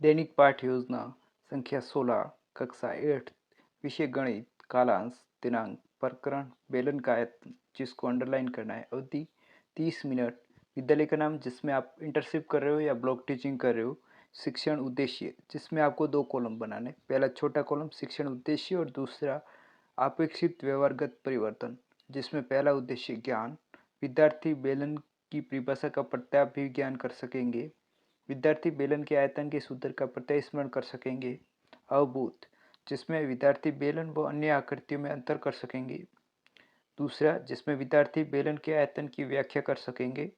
दैनिक पाठ योजना संख्या 16 कक्षा 8 विषय गणित कालांश दिनांक प्रकरण बेलन का आयतन जिसको अंडरलाइन करना है। अवधि 30 मिनट। विद्यालय का नाम जिसमें आप इंटर्नशिप कर रहे हो या ब्लॉक टीचिंग कर रहे हो। शिक्षण उद्देश्य जिसमें आपको दो कॉलम बनाने, पहला छोटा कॉलम शिक्षण उद्देश्य और दूसरा अपेक्षित व्यवहारगत परिवर्तन जिसमें पहला उद्देश्य ज्ञान। विद्यार्थी बेलन की परिभाषा का प्रत्याभिज्ञान कर सकेंगे। विद्यार्थी बेलन के आयतन के सूत्र का प्रत्यय स्मरण कर सकेंगे। अवबोध जिसमें विद्यार्थी बेलन व अन्य आकृतियों में अंतर कर सकेंगे। दूसरा जिसमें विद्यार्थी बेलन के आयतन की व्याख्या कर सकेंगे।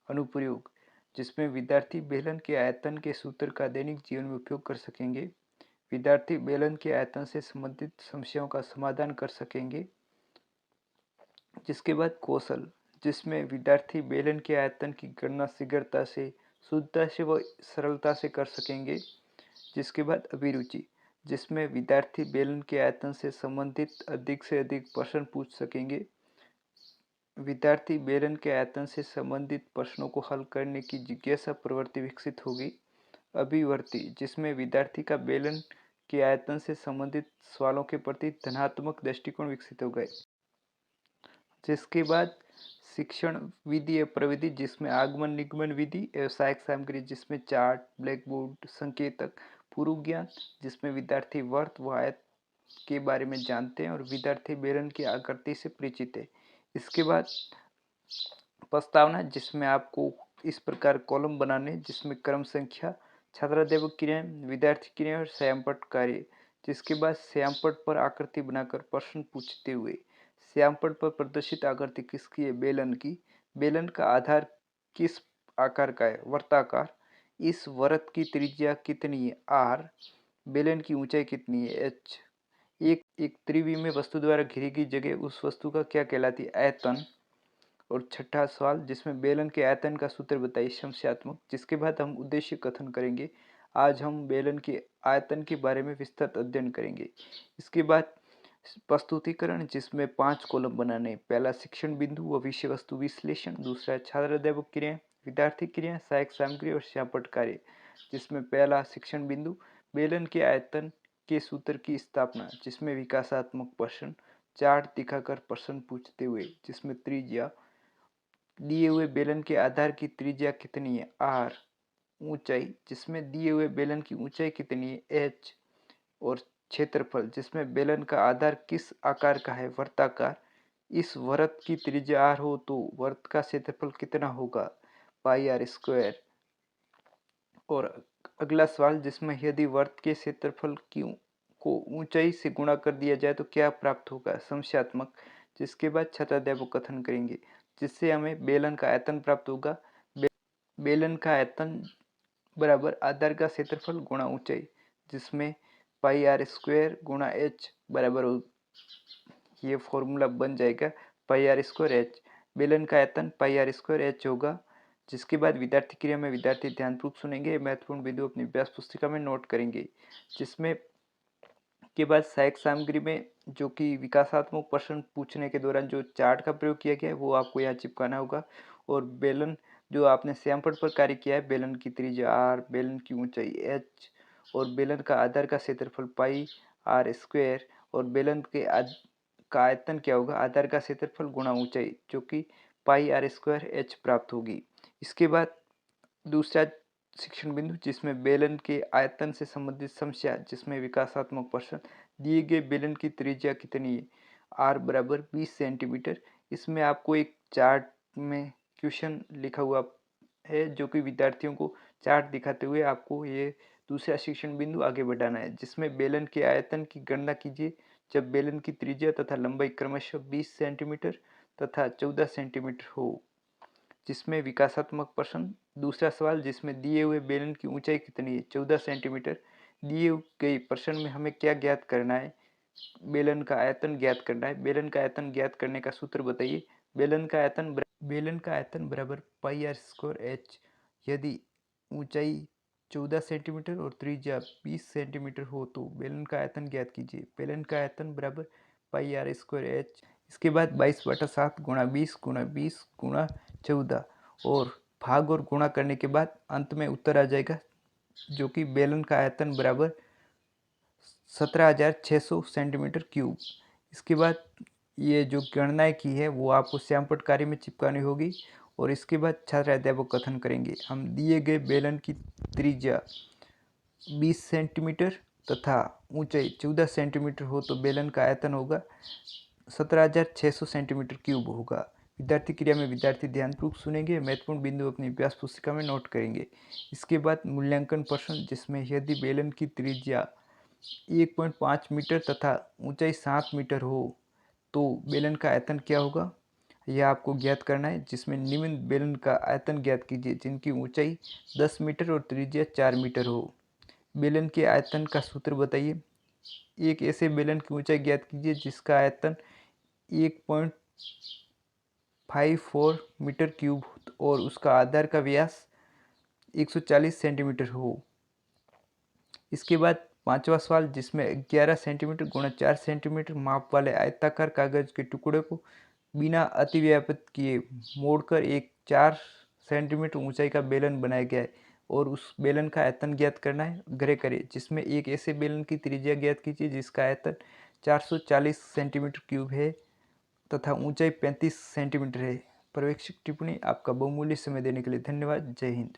अनुप्रयोग जिसमें विद्यार्थी बेलन के आयतन के सूत्र का दैनिक जीवन में उपयोग कर सकेंगे। विद्यार्थी बेलन के आयतन से संबंधित समस्याओं का समाधान कर सकेंगे। जिसके बाद कौशल जिसमें विद्यार्थी बेलन के आयतन की गणना शीघ्रता से, शुद्धता से व सरलता से कर सकेंगे। जिसके बाद अभिरुचि जिसमें विद्यार्थी बेलन के आयतन से संबंधित अधिक से अधिक प्रश्न पूछ सकेंगे। विद्यार्थी बेलन के आयतन से संबंधित प्रश्नों को हल करने की जिज्ञासा प्रवृत्ति विकसित होगी। अभिवर्ती जिसमें विद्यार्थी का बेलन के आयतन से संबंधित सवालों के प्रति धनात्मक दृष्टिकोण विकसित हो गए। जिसके बाद शिक्षण विधि एवं प्रविधि जिसमें आगमन निगमन विधि, व्यावसायिक सामग्री जिसमें चार्ट ब्लैक बोर्ड संकेतक, पूर्व ज्ञान जिसमें विद्यार्थी वर्त व आयत के बारे में जानते हैं और विद्यार्थी बेलन की आकृति से परिचित है। इसके बाद प्रस्तावना जिसमें आपको इस प्रकार कॉलम बनाने जिसमें क्रम संख्या, छात्राध्यापक क्रियाएं, विद्यार्थी क्रियाएं और श्यामपट्ट कार्य। जिसके बाद श्यामपट्ट पर आकृति बनाकर प्रश्न पूछते हुए श्यामपट्ट पर प्रदर्शित आकृति किसकी है? बेलन की। बेलन का आधार किस आकार का है? वर्ताकार। इस वृत्त की त्रिज्या कितनी है? आर। बेलन की ऊंचाई कितनी है? एच। एक त्रिविमीय वस्तु द्वारा घिरी गई जगह उस वस्तु का क्या कहलाती है? आयतन। और छठा सवाल जिसमें बेलन के आयतन का सूत्र बताइए समस्यात्मक। जिसके बाद हम उद्देश्य कथन करेंगे। आज हम बेलन के आयतन के बारे में विस्तृत अध्ययन करेंगे। इसके बाद प्रस्तुतिकरण जिसमें 5 कॉलम बनाने, पहला शिक्षण बिंदु व विषय वस्तु विश्लेषण, दूसरा छात्राध्यापक क्रियाएं, विद्यार्थी क्रियाएं, सहायक सामग्री और श्यामपट्ट कार्य। जिसमें पहला शिक्षण बिंदु बेलन के आयतन के सूत्र की स्थापना जिसमें विकासात्मक प्रश्न, चार्ट दिखाकर प्रश्न पूछते हुए। जिसमें त्रिज्या दिए हुए बेलन के आधार की त्रिज्या कितनी है? आर। ऊंचाई जिसमें दिए हुए बेलन की ऊंचाई कितनी है? एच। और क्षेत्रफल जिसमें बेलन का आधार किस आकार का है? वर्ताकार। इस वृत्त की त्रिज्या आर हो तो वृत्त का क्षेत्रफल कितना होगा? पाई आर स्क्वायर। और अगला सवाल जिसमें यदि वृत्त के क्षेत्रफल को ऊंचाई से गुणा कर दिया जाए तो क्या प्राप्त होगा? समस्यात्मक। जिसके बाद छात्राध्यापक कथन करेंगे जिससे हमें बेलन का आयतन प्राप्त होगा। बेलन का आयतन बराबर आधार का क्षेत्रफल गुणा ऊंचाई जिसमें पाई आर स्क्वायर गुणा एच बराबर ये फॉर्मूला बन जाएगा पाई आर स्क्वायर एच। बेलन का आयतन पाई आर स्क्वायर एच होगा। जिसके बाद विद्यार्थी क्रिया में विद्यार्थी ध्यानपूर्वक सुनेंगे, महत्वपूर्ण बिंदु अपनी अभ्यास पुस्तिका में नोट करेंगे। जिसमें के बाद सहायक सामग्री में जो कि विकासात्मक प्रश्न पूछने के दौरान जो चार्ट का प्रयोग किया गया है वो आपको यहाँ चिपकाना होगा। और बेलन जो आपने श्यामपट्ट पर कार्य किया है, बेलन की त्रिज्या आर, बेलन की ऊंचाई एच और बेलन का आधार का क्षेत्रफल पाई आर स्क्वायर और बेलन के का आयतन क्या होगा? आधार का क्षेत्रफल गुणा ऊंचाई जो कि पाई आर स्क्वायर एच प्राप्त होगी। इसके बाद दूसरा शिक्षण बिंदु जिसमें बेलन के आयतन से संबंधित समस्या जिसमें विकासात्मक प्रश्न दिए गए बेलन की त्रिज्या कितनी है? आर बराबर 20 सेंटीमीटर। इसमें आपको एक चार्ट में क्वेश्चन लिखा हुआ है जो कि विद्यार्थियों को चार्ट दिखाते हुए आपको ये दूसरा शिक्षण बिंदु आगे बढ़ाना है। जिसमें बेलन के आयतन की गणना कीजिए जब बेलन की त्रिज्या तथा लंबाई क्रमशः 20 सेंटीमीटर तथा 14 सेंटीमीटर हो। जिसमें विकासात्मक प्रश्न दूसरा सवाल जिसमें दिए हुए बेलन की ऊंचाई कितनी है? 14 सेंटीमीटर। दिए गए प्रश्न में हमें क्या ज्ञात करना है? बेलन का आयतन ज्ञात करना है। बेलन का आयतन ज्ञात करने का सूत्र बताइए। बेलन का आयतन बराबर पाई आर स्क्वायर एच। यदि ऊंचाई 14 सेंटीमीटर और त्रिज्या 20 सेंटीमीटर हो तो बेलन का आयतन ज्ञात कीजिए। बेलन का आयतन बराबर पाई आर स्क्वायर एच। इसके बाद 22/7 गुणा 20 गुणा 14 और भाग और गुणा करने के बाद अंत में उत्तर आ जाएगा जो कि बेलन का आयतन बराबर 17,600 सेंटीमीटर क्यूब। इसके बाद ये जो गणनाएं की है वो आपको श्यामपट्ट कार्य में चिपकानी होगी और इसके बाद छात्र अध्यापक कथन करेंगे। हम दिए गए बेलन की त्रिज्या 20 सेंटीमीटर तथा ऊंचाई 14 सेंटीमीटर हो तो बेलन का आयतन होगा 17,600 सेंटीमीटर क्यूब होगा। विद्यार्थी क्रिया में विद्यार्थी ध्यानपूर्वक सुनेंगे, महत्वपूर्ण बिंदु अपनी अभ्यास पुस्तिका में नोट करेंगे। इसके बाद मूल्यांकन प्रश्न, जिसमें यदि बेलन की त्रिज्या 1.5 मीटर तथा ऊंचाई 7 मीटर हो तो बेलन का आयतन क्या होगा, यह आपको ज्ञात करना है। जिसमें निम्न बेलन का आयतन ज्ञात कीजिए जिनकी ऊंचाई 10 मीटर और त्रिज्या 4 मीटर हो। बेलन के आयतन का सूत्र बताइए। एक ऐसे बेलन की ऊंचाई ज्ञात कीजिए जिसका आयतन 1.54 मीटर क्यूब और उसका आधार का व्यास 140 सेंटीमीटर हो। इसके बाद पांचवा सवाल, जिसमें 11 सेंटीमीटर गुणा 4 सेंटीमीटर माप वाले आयताकार कागज के टुकड़े को बिना अतिव्यापित किए मोड़कर एक 4 सेंटीमीटर ऊंचाई का बेलन बनाया गया है और उस बेलन का आयतन ज्ञात करना है। ग्रह करें। जिसमें एक ऐसे बेलन की त्रिज्या ज्ञात कीजिए जिसका आयतन 440 सेंटीमीटर क्यूब है तथा ऊंचाई 35 सेंटीमीटर है। पर्यवेक्षक टिप्पणी। आपका बहुमूल्य समय देने के लिए धन्यवाद। जय हिंद।